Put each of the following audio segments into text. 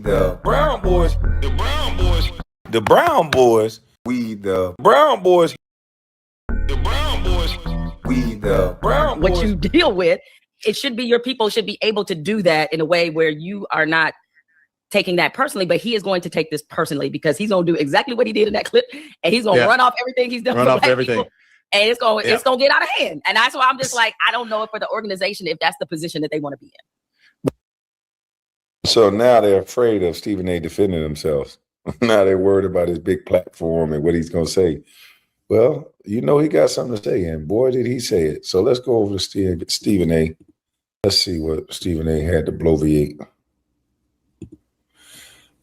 the Brown boys, the Brown boys, the Brown boys, we the Brown boys, the Brown boys, we the Brown boys. What you deal with, it should be your people should be able to do that in a way where you are not taking that personally, but he is going to take this personally because he's going to do exactly what he did in that clip, and he's going to run off everything he's done. Run off everything. People, and it's going to get out of hand. And that's why I'm just like, I don't know if for the organization, if that's the position that they want to be in. So now they're afraid of Stephen A. defending themselves. Now they're worried about his big platform and what he's going to say. Well, you know he got something to say, and boy, did he say it. So let's go over to Stephen A. Let's see what Stephen A. had to bloviate.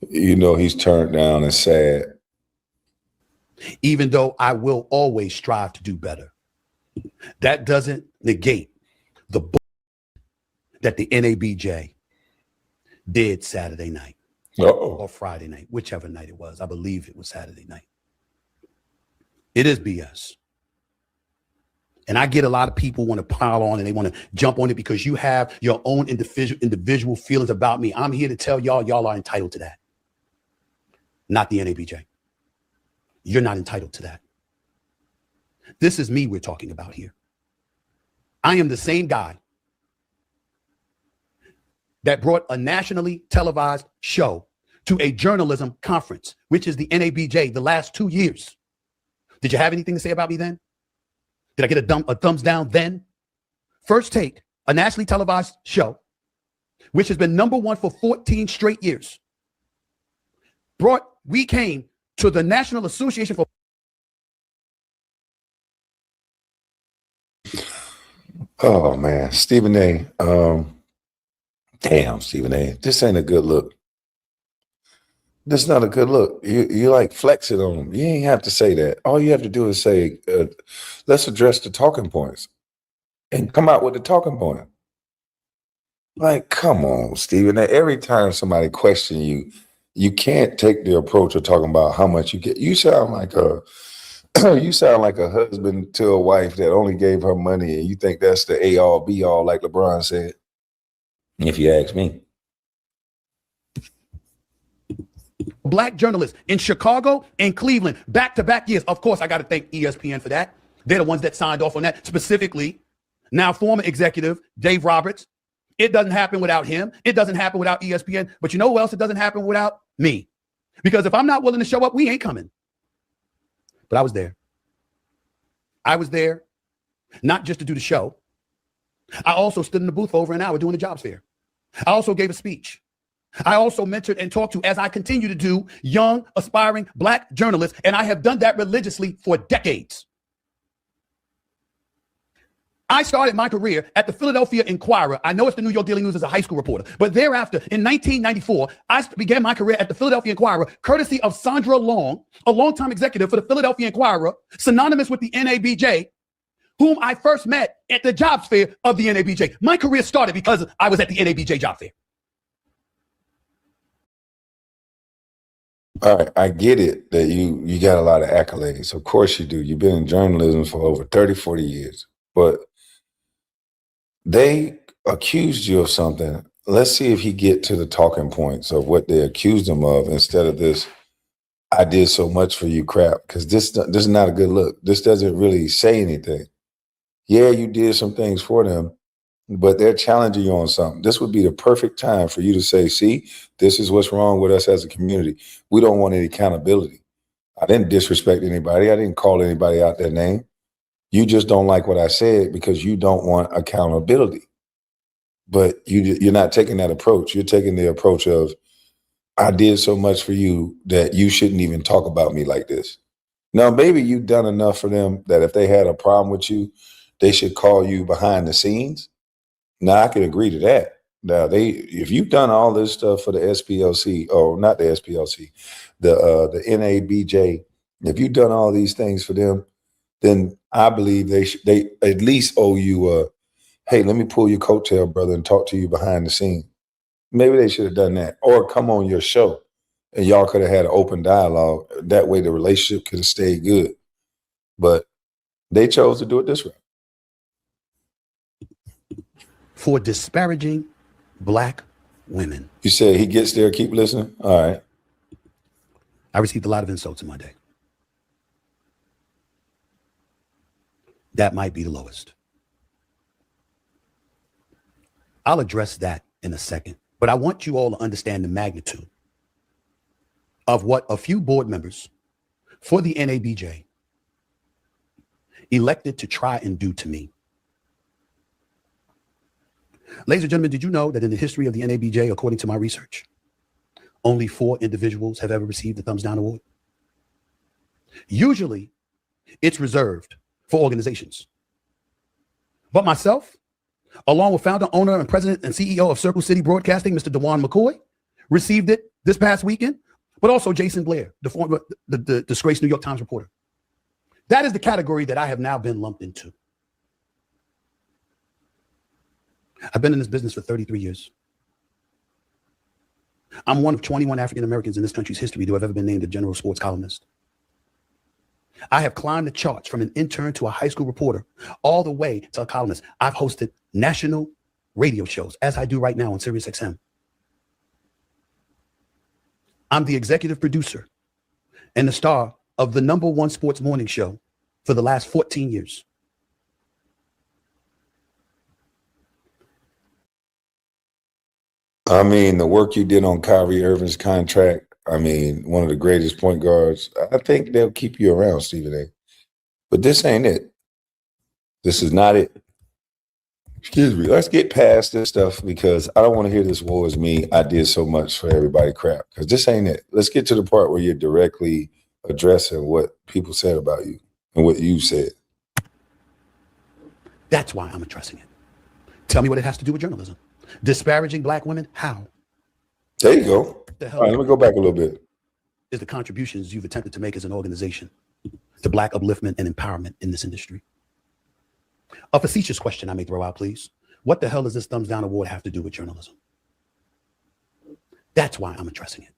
You know he's turned down and sad. Even though I will always strive to do better, that doesn't negate the that the NABJ did Saturday night or Friday night, whichever night it was. I believe it was Saturday night. It is BS. And I get a lot of people want to pile on and they want to jump on it because you have your own individual feelings about me. I'm here to tell y'all are entitled to that. Not the NABJ. You're not entitled to that. This is me we're talking about here. I am the same guy that brought a nationally televised show to a journalism conference, which is the NABJ, the last 2 years. Did you have anything to say about me then? Did I get a thumbs down then? First Take, a nationally televised show, which has been #1 for 14 straight years. We came to the National Association for. Oh man, Stephen A. Damn, Stephen A. This ain't a good look. This is not a good look. You like flex it on them. You ain't have to say that. All you have to do is say, let's address the talking points and come out with the talking point. Like, come on, Stephen A. Every time somebody question you, you can't take the approach of talking about how much you get. You sound like a husband to a wife that only gave her money, and you think that's the A all B all, like LeBron said. If you ask me. Black journalists in Chicago and Cleveland, back-to-back years. Of course, I got to thank ESPN for that. They're the ones that signed off on that, specifically. Now, former executive Dave Roberts. It doesn't happen without him. It doesn't happen without ESPN. But you know who else it doesn't happen without? Me. Because if I'm not willing to show up, we ain't coming. But I was there. I was there, not just to do the show. I also stood in the booth for over an hour doing the jobs fair. I also gave a speech. I also mentored and talked to, as I continue to do, young, aspiring Black journalists, and I have done that religiously for decades. I started my career at the Philadelphia Inquirer. I know it's the New York Daily News as a high school reporter, but thereafter, in 1994, I began my career at the Philadelphia Inquirer, courtesy of Sandra Long, a longtime executive for the Philadelphia Inquirer, synonymous with the NABJ, whom I first met at the jobs fair of the NABJ. My career started because I was at the NABJ job fair. All right, I get it that you got a lot of accolades. Of course you do. You've been in journalism for over 30, 40 years. But they accused you of something. Let's see if he get to the talking points of what they accused him of instead of this, I did so much for you crap, because this is not a good look. This doesn't really say anything. Yeah, you did some things for them, but they're challenging you on something. This would be the perfect time for you to say, see, this is what's wrong with us as a community. We don't want any accountability. I didn't disrespect anybody. I didn't call anybody out their name. You just don't like what I said because you don't want accountability. But you're not taking that approach. You're taking the approach of, I did so much for you that you shouldn't even talk about me like this. Now, maybe you've done enough for them that if they had a problem with you, they should call you behind the scenes. Now, I can agree to that. Now, if you've done all this stuff for the SPLC, or not the SPLC, the NABJ, if you've done all these things for them, then I believe they at least owe you hey, let me pull your coattail, brother, and talk to you behind the scene. Maybe they should have done that, or come on your show and y'all could have had an open dialogue. That way the relationship could have stayed good. But they chose to do it this way. For disparaging Black women. You said he gets there, keep listening? All right. I received a lot of insults in my day. That might be the lowest. I'll address that in a second, but I want you all to understand the magnitude of what a few board members for the NABJ elected to try and do to me. Ladies and gentlemen, did you know that in the history of the NABJ, according to my research, only 4 individuals have ever received the Thumbs Down Award? Usually, it's reserved for organizations. But myself, along with founder, owner, and president and CEO of Circle City Broadcasting, Mr. DeJuan McCoy, received it this past weekend, but also Jason Blair, the former the disgraced New York Times reporter. That is the category that I have now been lumped into. I've been in this business for 33 years. I'm one of 21 African Americans in this country's history to have ever been named a general sports columnist. I have climbed the charts from an intern to a high school reporter, all the way to a columnist. I've hosted national radio shows, as I do right now on Sirius XM. I'm the executive producer and the star of the #1 sports morning show for the last 14 years. I mean, the work you did on Kyrie Irving's contract, I mean, one of the greatest point guards, I think they'll keep you around, Stephen A. But this ain't it. This is not it. Excuse me. Let's get past this stuff because I don't want to hear this woe is me, I did so much for everybody crap, because this ain't it. Let's get to the part where you're directly addressing what people said about you and what you said. That's why I'm addressing it. Tell me what it has to do with journalism. Disparaging black women, how? There you go. The hell All right, let me go back a little bit. Is the contributions you've attempted to make as an organization to black upliftment and empowerment in this industry? A facetious question I may throw out, please. What the hell does this Thumbs Down Award have to do with journalism? That's why I'm addressing it.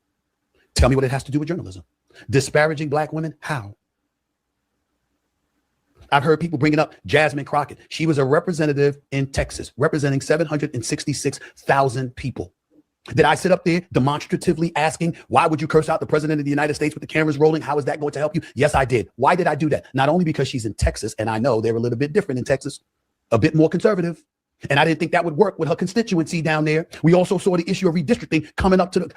Tell me what it has to do with journalism. Disparaging black women, how? I've heard people bringing up Jasmine Crockett. She was a representative in Texas, representing 766,000 people. Did I sit up there demonstratively asking, why would you curse out the president of the United States with the cameras rolling? How is that going to help you? Yes, I did. Why did I do that? Not only because she's in Texas, and I know they're a little bit different in Texas, a bit more conservative. And I didn't think that would work with her constituency down there. We also saw the issue of redistricting coming up to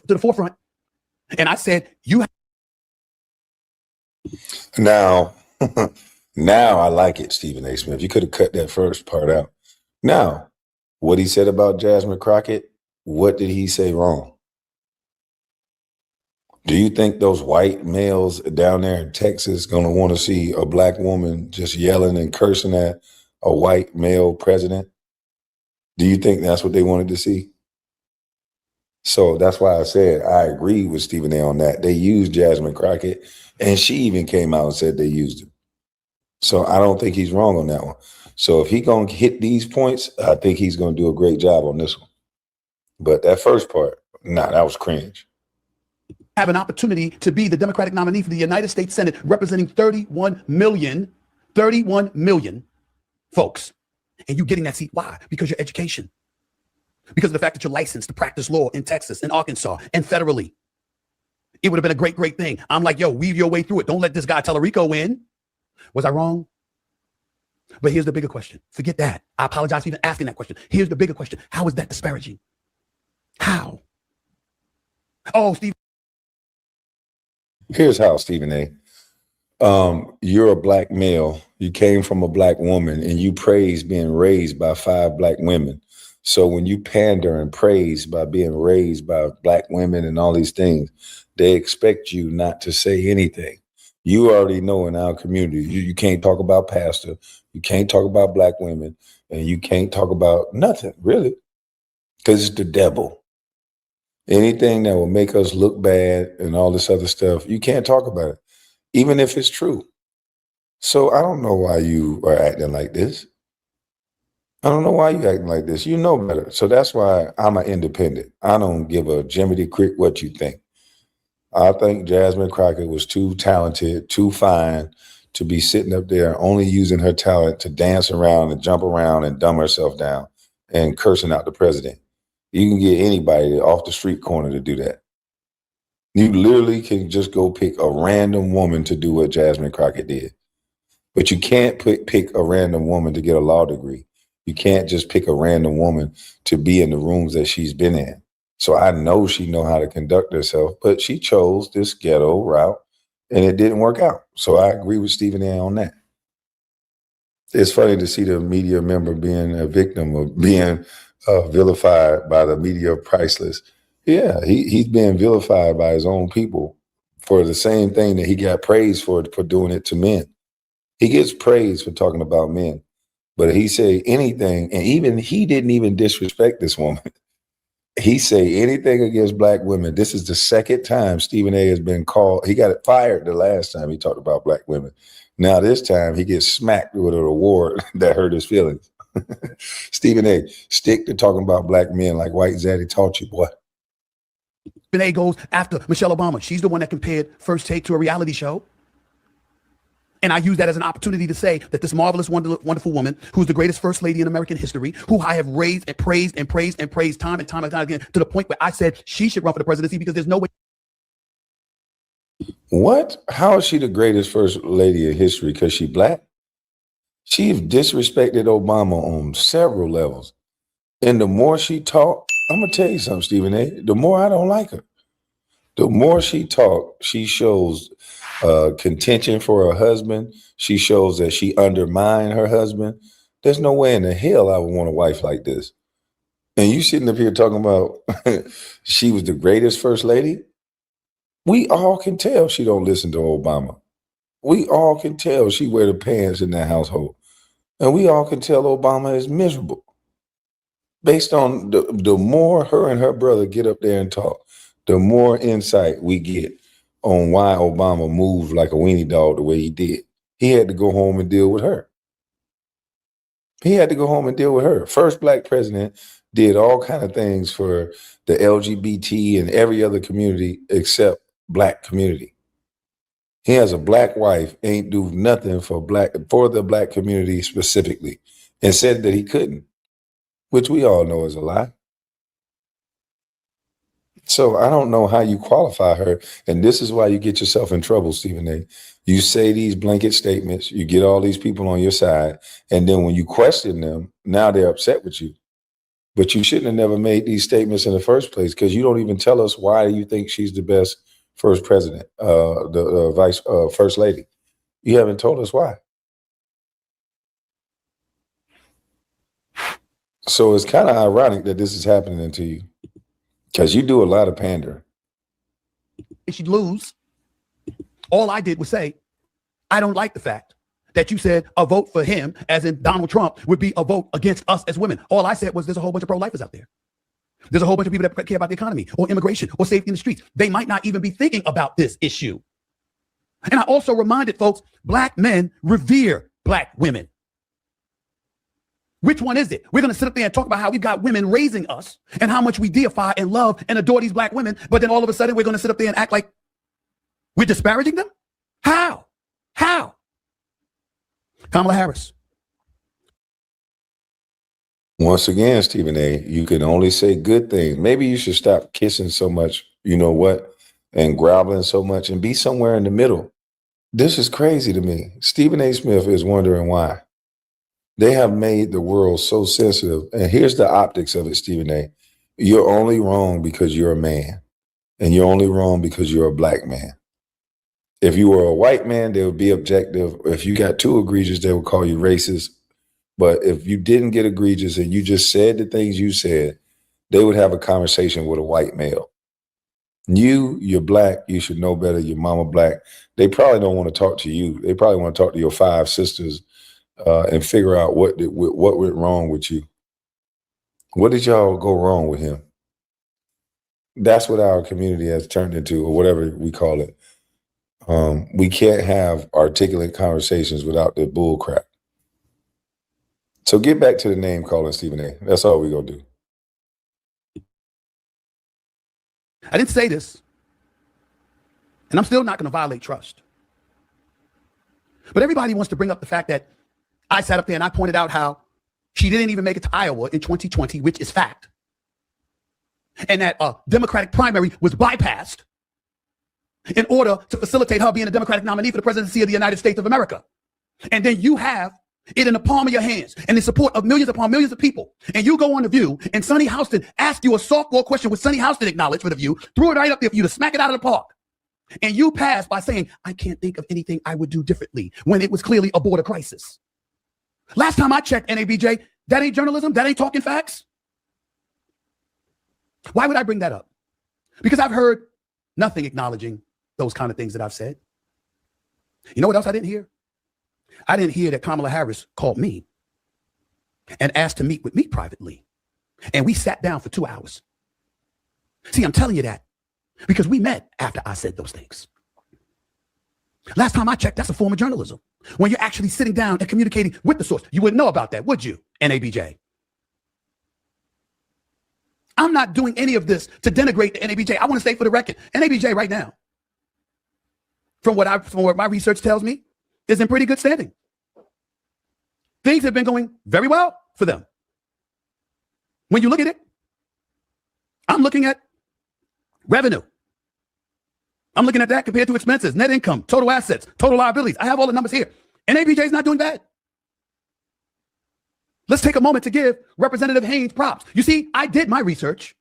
the forefront. And I said, Now, now I like it, Stephen A. Smith. You could have cut that first part out. Now, what he said about Jasmine Crockett, what did he say wrong? Do you think those white males down there in Texas going to want to see a black woman just yelling and cursing at a white male president? Do you think that's what they wanted to see? So that's why I said I agree with Stephen A. on that. They used Jasmine Crockett, and she even came out and said they used him. So I don't think he's wrong on that one. So if he's going to hit these points, I think he's going to do a great job on this one. But that first part, nah, that was cringe. have an opportunity to be the Democratic nominee for the United States Senate, representing 31 million folks. And you getting that seat. Why? Because your education. Because of the fact that you're licensed to practice law in Texas, in Arkansas, and federally. It would have been a great, great thing. I'm like, yo, weave your way through it. Don't let this guy Tellerico win. Was I wrong? But here's the bigger question. Forget that. I apologize for even asking that question. Here's the bigger question. How is that disparaging? How? Oh, Steve. Here's how, Stephen A. You're a black male. You came from a black woman, and you praise being raised by 5 black women. So when you pander and praise by being raised by black women and all these things, they expect you not to say anything. You already know in our community, you can't talk about pastor, you can't talk about black women, and you can't talk about nothing, really, because it's the devil. Anything that will make us look bad and all this other stuff, you can't talk about it, even if it's true. So I don't know why you are acting like this. I don't know why you acting like this. You know better. So that's why I'm an independent. I don't give a Jiminy Crick what you think. I think Jasmine Crockett was too talented, too fine to be sitting up there only using her talent to dance around and jump around and dumb herself down and cursing out the president. You can get anybody off the street corner to do that. You literally can just go pick a random woman to do what Jasmine Crockett did. But you can't pick a random woman to get a law degree. You can't just pick a random woman to be in the rooms that she's been in. So I know she know how to conduct herself, but she chose this ghetto route and it didn't work out. So I agree with Stephen A. on that. It's funny to see the media member being a victim of being vilified by the media priceless. Yeah, he's being vilified by his own people for the same thing that he got praised for doing it to men. He gets praised for talking about men, but he say anything, and even he didn't even disrespect this woman. He say anything against black women. This is the second time Stephen A. has been called. He got fired the last time he talked about black women. Now this time he gets smacked with an award that hurt his feelings. Stephen A., stick to talking about black men like White Zaddy taught you, boy. Stephen A. goes after Michelle Obama. She's the one that compared First Take to a reality show. And I use that as an opportunity to say that this marvelous, wonderful woman, who's the greatest first lady in American history, who I have raised and praised and praised and praised time and time and time again, to the point where I said she should run for the presidency because there's no way. What? How is she the greatest first lady in history? Because she black? She's disrespected Obama on several levels. And the more she talked, I'm going to tell you something, Stephen A., the more I don't like her. The more she talked, she shows contention for her husband. She shows that she undermined her husband. There's no way in the hell I would want a wife like this. And you sitting up here talking about she was the greatest first lady? We all can tell she don't listen to Obama. We all can tell she wear the pants in that household. And we all can tell Obama is miserable. Based on the more her and her brother get up there and talk, the more insight we get on why Obama moved like a weenie dog the way he did. He had to go home and deal with her. He had to go home and deal with her. First black president, did all kind of things for the LGBT and every other community except black community. He has a black wife, ain't do nothing for the black community specifically, and said that he couldn't, which we all know is a lie. So I don't know how you qualify her. And this is why you get yourself in trouble, Stephen A. You say these blanket statements, you get all these people on your side, and then when you question them, now they're upset with you. But you shouldn't have never made these statements in the first place, because you don't even tell us why you think she's the best first president, the first lady. You haven't told us why. So it's kind of ironic that this is happening to you, because you do a lot of pandering. She'd lose. All I did was say, I don't like the fact that you said a vote for him, as in Donald Trump, would be a vote against us as women. All I said was there's a whole bunch of pro-lifers out there. There's a whole bunch of people that care about the economy or immigration or safety in the streets. They might not even be thinking about this issue. And I also reminded folks, black men revere black women. Which one is it? We're going to sit up there and talk about how we've got women raising us and how much we deify and love and adore these black women. But then all of a sudden we're going to sit up there and act like we're disparaging them? How? How? Kamala Harris. Once again, Stephen A., you can only say good things. Maybe you should stop kissing so much, you know what, and groveling so much and be somewhere in the middle. This is crazy to me. Stephen A. Smith is wondering why. They have made the world so sensitive. And here's the optics of it, Stephen A. You're only wrong because you're a man. And you're only wrong because you're a black man. If you were a white man, they would be objective. If you got too egregious, they would call you racist. But if you didn't get egregious and you just said the things you said, they would have a conversation with a white male. You're black, you should know better, your mama black. They probably don't want to talk to you. They probably want to talk to your 5 sisters and figure out what went wrong with you. What did y'all go wrong with him? That's what our community has turned into, or whatever we call it. We can't have articulate conversations without the bull crap. So get back to the name calling, Stephen A. That's all we're going to do. I didn't say this, and I'm still not going to violate trust. But everybody wants to bring up the fact that I sat up there and I pointed out how she didn't even make it to Iowa in 2020, which is fact. and that Democratic primary was bypassed in order to facilitate her being a Democratic nominee for the presidency of the United States of America. And then you have it in the palm of your hands and the support of millions upon millions of people. And you go on The View and Sonny Houston asked you a softball question which Sonny Houston acknowledged for The View, threw it right up there for you to smack it out of the park. And you passed by saying, I can't think of anything I would do differently, when it was clearly a border crisis. Last time I checked, NABJ, that ain't journalism. That ain't talking facts. Why would I bring that up? Because I've heard nothing acknowledging those kind of things that I've said. You know what else I didn't hear? I didn't hear that Kamala Harris called me and asked to meet with me privately. And we sat down for 2 hours. See, I'm telling you that because we met after I said those things. Last time I checked, that's a form of journalism. When you're actually sitting down and communicating with the source. You wouldn't know about that, would you, NABJ? I'm not doing any of this to denigrate the NABJ. I want to state for the record, NABJ right now, from what my research tells me, is in pretty good standing. Things have been going very well for them. When you look at it, I'm looking at revenue. I'm looking at that compared to expenses, net income, total assets, total liabilities. I have all the numbers here. NABJ is not doing bad. Let's take a moment to give Representative Haynes props. You see, I did my research.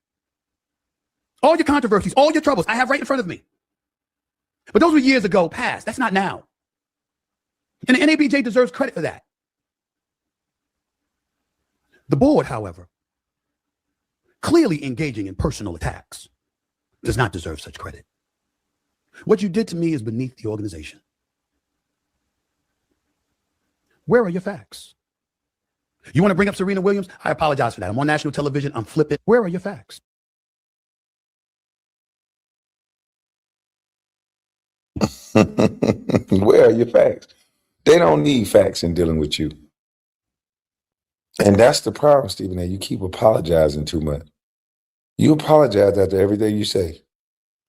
All your controversies, all your troubles, I have right in front of me. But those were years ago, past. That's not now. And the NABJ deserves credit for that. The board, however, clearly engaging in personal attacks, does not deserve such credit. What you did to me is beneath the organization. Where are your facts? You want to bring up Serena Williams? I apologize for that. I'm on national television. I'm flipping. Where are your facts? Where are your facts? They don't need facts in dealing with you. And that's the problem, Stephen A. You keep apologizing too much. You apologize after everything you say.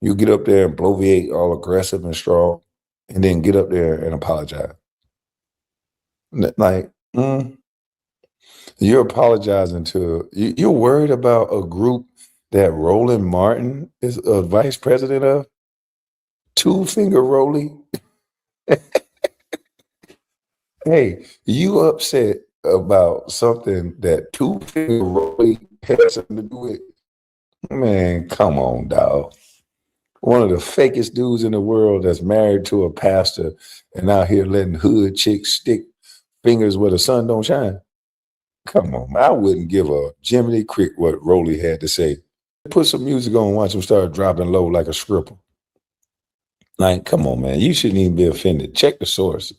You get up there and bloviate all aggressive and strong, and then get up there and apologize. Like, you're apologizing to, you're worried about a group that Roland Martin is a vice president of? Two-finger Rolly? Hey, you upset about something that Two-finger Rolly has something to do with? Man, come on, dog. One of the fakest dudes in the world that's married to a pastor and out here letting hood chicks stick fingers where the sun don't shine. Come on, man. I wouldn't give a Jiminy Crick what Rolly had to say. Put some music on and watch him start dropping low like a stripper. Like, come on, man. You shouldn't even be offended. Check the source.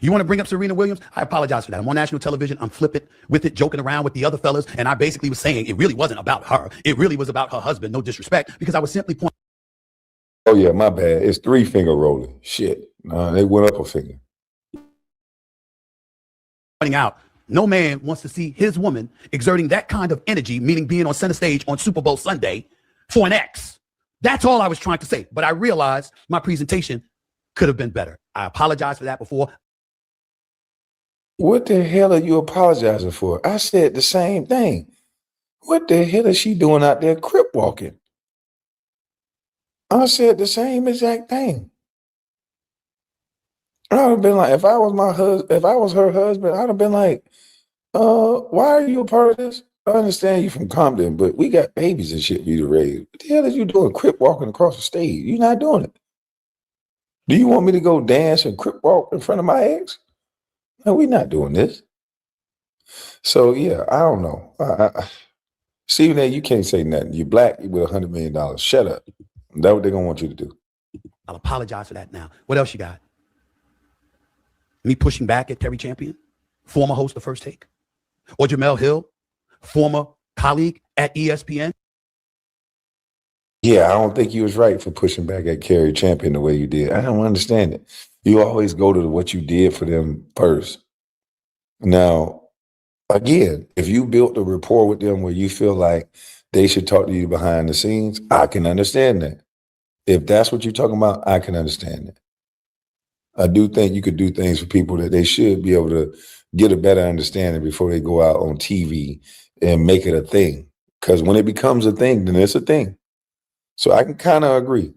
You want to bring up Serena Williams? I apologize for that. I'm on national television. I'm flipping with it, joking around with the other fellas. And I basically was saying it really wasn't about her. It really was about her husband. No disrespect, because I was simply pointing. Oh, yeah, my bad. It's three-finger rolling. Shit. They went up a finger. Pointing out, no man wants to see his woman exerting that kind of energy, meaning being on center stage on Super Bowl Sunday for an ex. That's all I was trying to say. But I realized my presentation could have been better. I apologize for that before. What the hell are you apologizing for? I said the same thing. What the hell is she doing out there crip walking? I said the same exact thing. I'd have been like, if I was her husband, I'd have been like, why are you a part of this? I understand you from Compton, but we got babies and shit for you to raise. What the hell is you doing crip walking across the stage? You're not doing it. Do you want me to go dance and crip walk in front of my ex? No, we're not doing this. So, yeah, I don't know. Stephen A., you can't say nothing. You're black with $100 million. Shut up. That's what they're going to want you to do. I'll apologize for that now. What else you got? Me pushing back at Terry Champion, former host of First Take? Or Jamel Hill, former colleague at ESPN? Yeah, I don't think you was right for pushing back at Terry Champion the way you did. I don't understand it. You always go to what you did for them first. Now, again, if you built a rapport with them where you feel like they should talk to you behind the scenes, I can understand that. If that's what you're talking about, I can understand that. I do think you could do things for people that they should be able to get a better understanding before they go out on TV and make it a thing. Because when it becomes a thing, then it's a thing. So I can kind of agree.